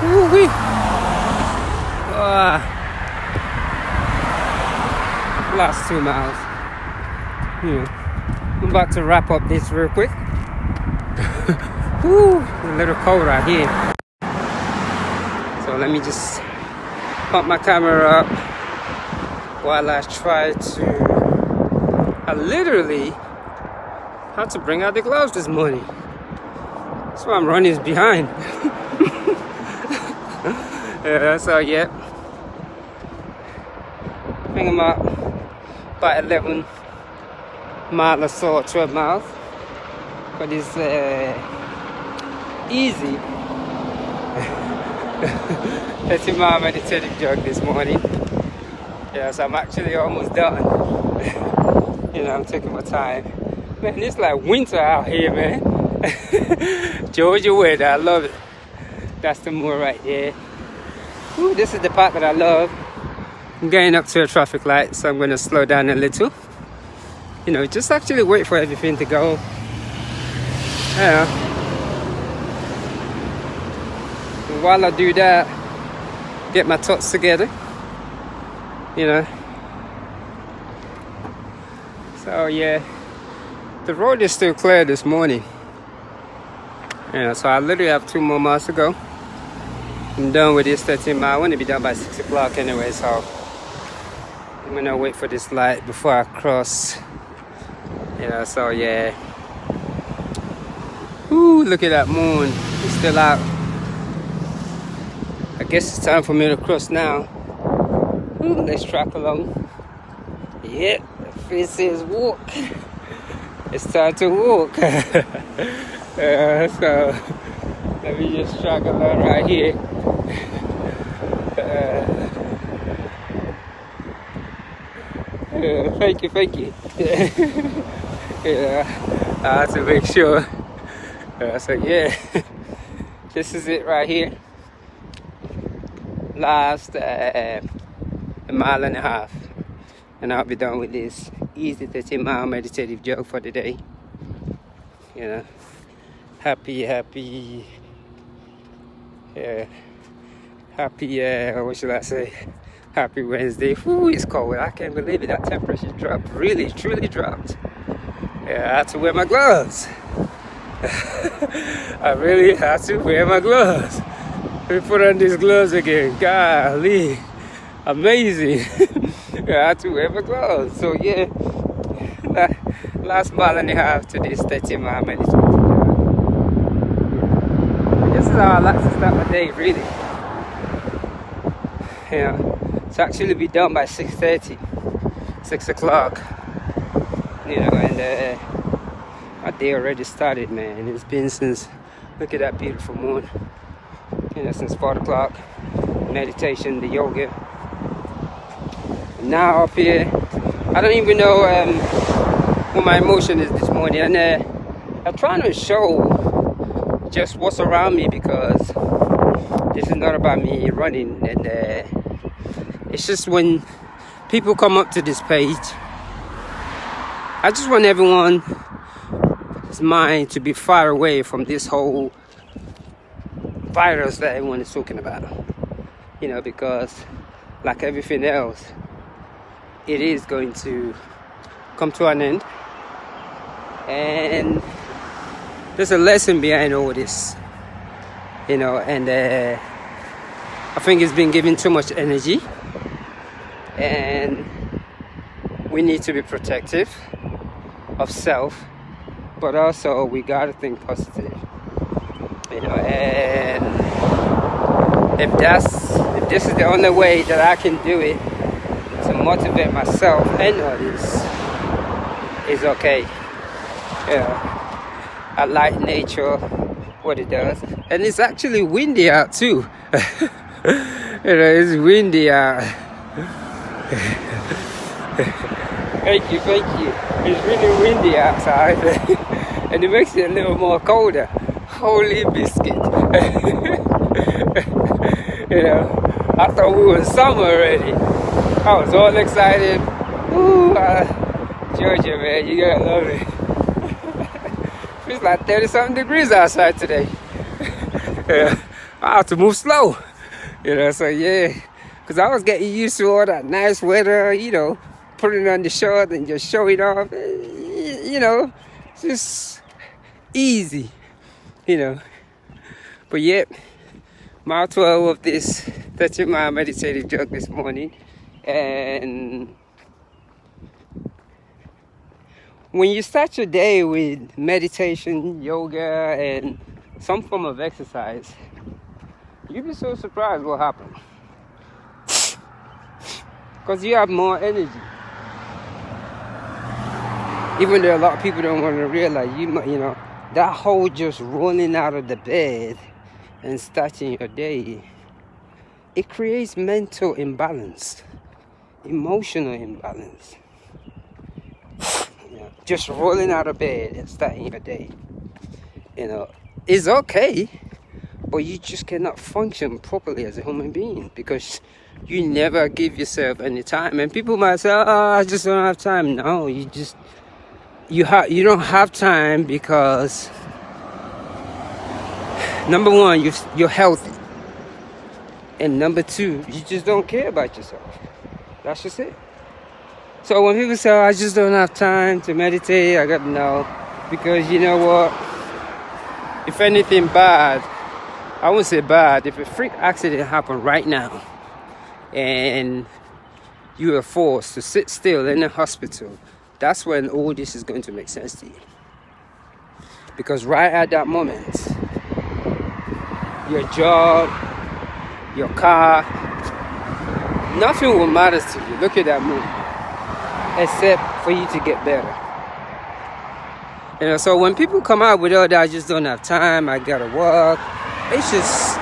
Woo-wee. Last 2 miles. I'm about to wrap up this real quick. Woo, it's a little cold out here. So let me just pump my camera up while I try to... I literally had to bring out the gloves this morning. That's why I'm running behind. So yeah. I think I'm up about 11 miles or so, 12 miles. But it's easy 30-mile meditative jog this morning. Yeah, so I'm actually almost done. I'm taking my time. Man, it's like winter out here, man. Georgia weather, I love it. That's the moor right there. Ooh, this is the part that I love. I'm getting up to a traffic light, so I'm going to slow down a little. Just actually wait for everything to go. And while I do that, get my thoughts together. So yeah, the road is still clear this morning. So I literally have 2 more miles to go. I'm done with this 13 mile. I want to be done by 6 o'clock anyway, so I'm gonna wait for this light before I cross. So yeah. Ooh, look at that moon. It's still out. I guess it's time for me to cross now. Ooh, let's track along. Yep, it says walk. It's time to walk. So let me just track along right here. Thank you. I have to make sure. So yeah, this is it right here. Last a mile and a half, and I'll be done with this easy 13-mile meditative jog for the day. Happy, what should I say? Happy Wednesday. Ooh, it's cold. I can't believe it. That temperature dropped. Really, truly dropped. Yeah, I had to wear my gloves. I really had to wear my gloves. Let me put on these gloves again. Golly. Amazing. I had to wear my gloves. So yeah, last mile and a half to this 13-mile meditation. This is how I like to start my day, really. To actually be done by 6:30, 6 o'clock. And my day already started, man. It's been since, look at that beautiful moon. Since 4 o'clock, meditation, the yoga. Now up here, I don't even know what my emotion is this morning. And I'm trying to show just what's around me, because this is not about me running. And it's just when people come up to this page, I just want everyone's mind to be far away from this whole virus that everyone is talking about. Because like everything else, it is going to come to an end. And there's a lesson behind all this. And I think it's been given too much energy. And we need to be protective of self, but also we gotta think positive. And if this is the only way that I can do it to motivate myself and others, is okay. I like nature, what it does, and it's actually windy out too. It's windy out. Thank you. It's really windy outside, and it makes it a little more colder. Holy biscuit. I thought we were in summer already. I was all excited. Ooh, Georgia, man, you gotta love it. It's like 30-something degrees outside today. I have to move slow. So yeah, because I was getting used to all that nice weather, putting on the shirt and just showing off, just easy, But yep, mile 12 of this 30-mile meditative jog this morning. And when you start your day with meditation, yoga, and some form of exercise, you'll be so surprised what happens. Because you have more energy. Even though a lot of people don't want to realize, that whole just rolling out of the bed and starting your day, it creates mental imbalance, emotional imbalance. Just rolling out of bed and starting your day, is okay, but you just cannot function properly as a human being because you never give yourself any time. And people might say, "Oh, I just don't have time." No, you don't have time because number one, you're healthy, and number two, you just don't care about yourself. That's just it. So when people say, I just don't have time to meditate, I got no. Because you know what? If anything bad, I won't say bad, if a freak accident happened right now and you are forced to sit still in a hospital, that's when all this is going to make sense to you. Because right at that moment, your job, your car, nothing will matter to you. Look at that movie. Except for you to get better. So when people come out with all that, I just don't have time, I gotta work, it's just,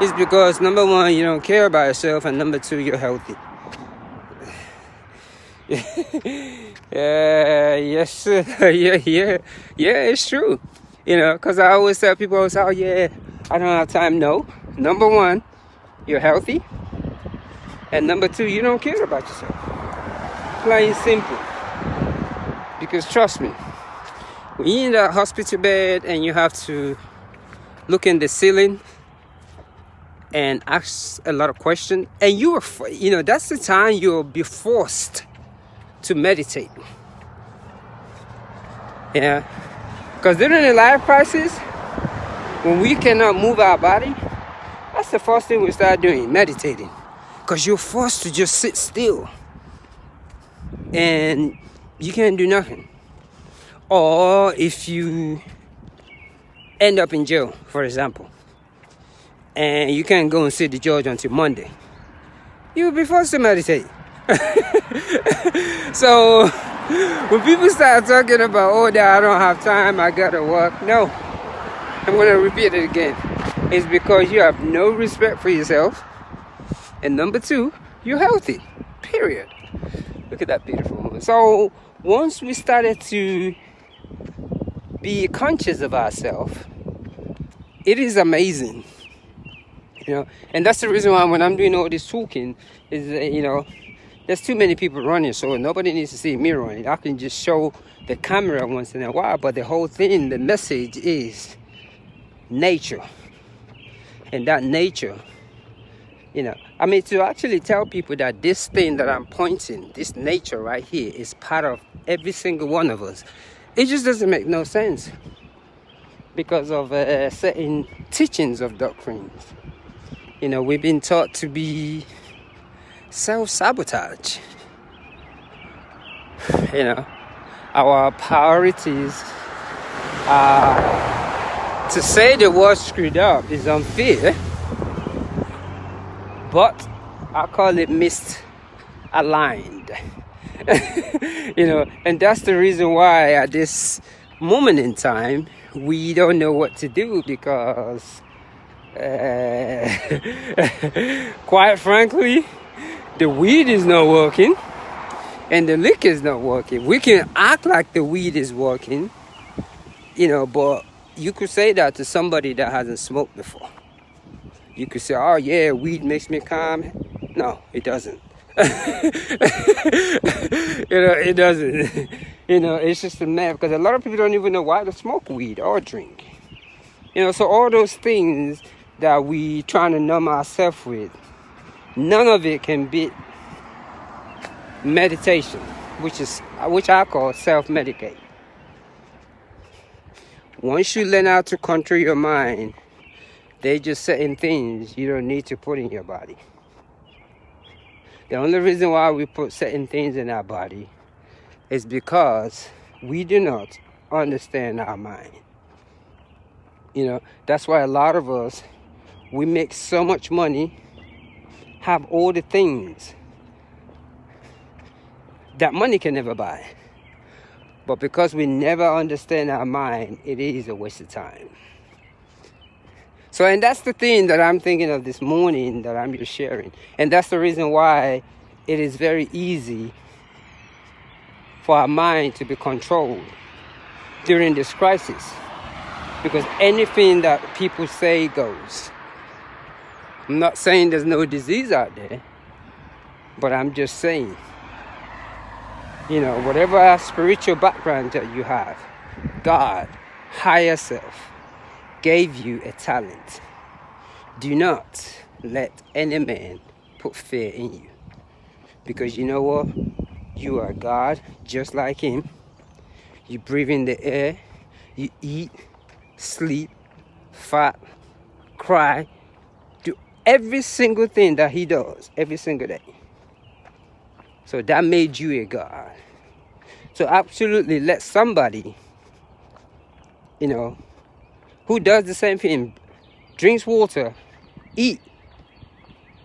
it's because number one, you don't care about yourself, and number two, you're healthy. Yes, sir. Yeah, it's true. Because I always tell people, oh yeah, I don't have time. No, number one, you're healthy, and number two, you don't care about yourself. Plain simple. Because trust me, when you're in that hospital bed and you have to look in the ceiling and ask a lot of questions, and that's the time you'll be forced to meditate. Yeah. Because during a life crisis, when we cannot move our body, that's the first thing we start doing, meditating. Because you're forced to just sit still. And you can't do nothing. Or if you end up in jail, for example, and you can't go and see the judge until Monday, you'll be forced to meditate. So when people start talking about, that I don't have time, I gotta work, no, I'm gonna repeat it again. It's because you have no respect for yourself, and number two, you're healthy, period. Look at that beautiful moment. So once we started to be conscious of ourselves, it is amazing, and that's the reason why when I'm doing all this talking is, there's too many people running, so nobody needs to see me running. I can just show the camera once in a while, but the whole thing, the message is nature. And that nature, to actually tell people that this thing that I'm pointing, this nature right here, is part of every single one of us, it just doesn't make no sense because of certain teachings of doctrines. We've been taught to be self-sabotage. Our priorities are, to say the word screwed up is unfair, but I call it misaligned. And that's the reason why at this moment in time we don't know what to do, because quite frankly, the weed is not working and the liquor is not working. We can act like the weed is working, but you could say that to somebody that hasn't smoked before. You could say, oh yeah, weed makes me calm. No, it doesn't. It doesn't. It's just a mess, because a lot of people don't even know why to smoke weed or drink. So all those things that we trying to numb ourselves with, none of it can beat meditation, which I call self-medicate. Once you learn how to control your mind, there's just certain things you don't need to put in your body. The only reason why we put certain things in our body is because we do not understand our mind. That's why a lot of us, we make so much money, have all the things that money can never buy. But because we never understand our mind, it is a waste of time. So, and that's the thing that I'm thinking of this morning that I'm just sharing. And that's the reason why it is very easy for our mind to be controlled during this crisis. Because anything that people say goes. I'm not saying there's no disease out there, but I'm just saying, whatever spiritual background that you have, God, higher self, gave you a talent. Do not let any man put fear in you. Because you know what? You are God, just like him. You breathe in the air. You eat, sleep, fart, cry. Do every single thing that he does every single day. So that made you a God. So absolutely let somebody, who does the same thing, drinks water, eat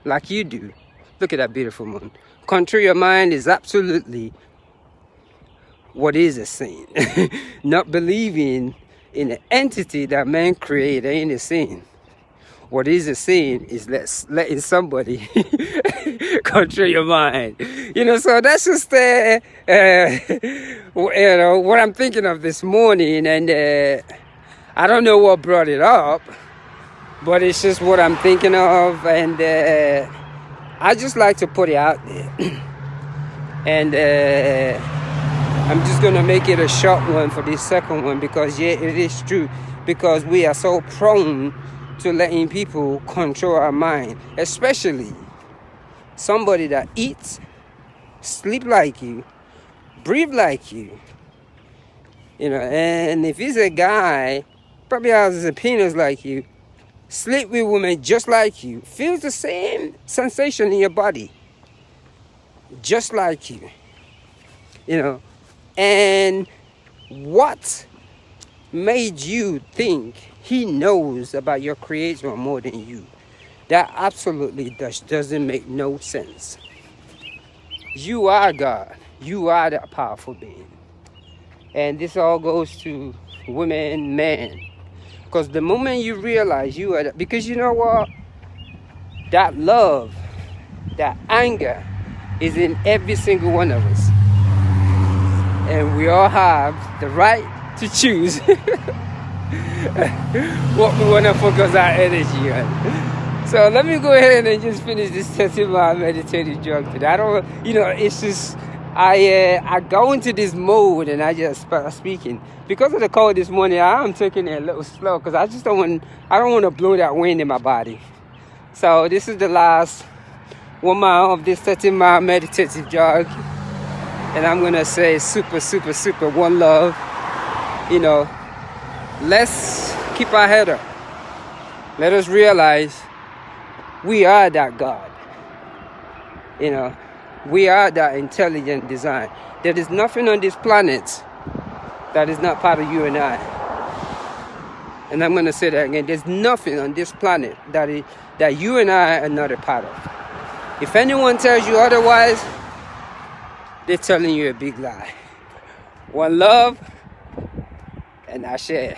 like you do. Look at that beautiful moon. Control your mind is absolutely what is a sin. Not believing in an entity that man created ain't a sin. What is a sin is letting somebody control your mind. So that's just what I'm thinking of this morning. And I don't know what brought it up, but it's just what I'm thinking of. And I just like to put it out there. And I'm just going to make it a short one for this second one, because it is true. Because we are so prone to letting people control our mind, especially somebody that eats, sleep like you, breathe like you. And if he's a guy, probably has his opinions like you, sleep with women just like you, feels the same sensation in your body, just like you. And what made you think he knows about your creator more than you? That absolutely doesn't make no sense. You are God. You are that powerful being. And this all goes to women, men. Because the moment you realize you are that, because you know what? That love, that anger is in every single one of us. And we all have the right to choose what we want to focus our energy on. So let me go ahead and just finish this 30-mile meditative jog today. I don't, it's just, I go into this mode and I just start speaking. Because of the cold this morning, I'm taking it a little slow because I don't want to blow that wind in my body. So this is the last 1 mile of this 30-mile meditative jog. And I'm going to say super, super, super one love. Let's keep our head up. Let us realize we are that God. We are that intelligent design. There is nothing on this planet that is not part of you and I. And I'm going to say that again. There's nothing on this planet that you and I are not a part of. If anyone tells you otherwise, they're telling you a big lie. One love, and I share.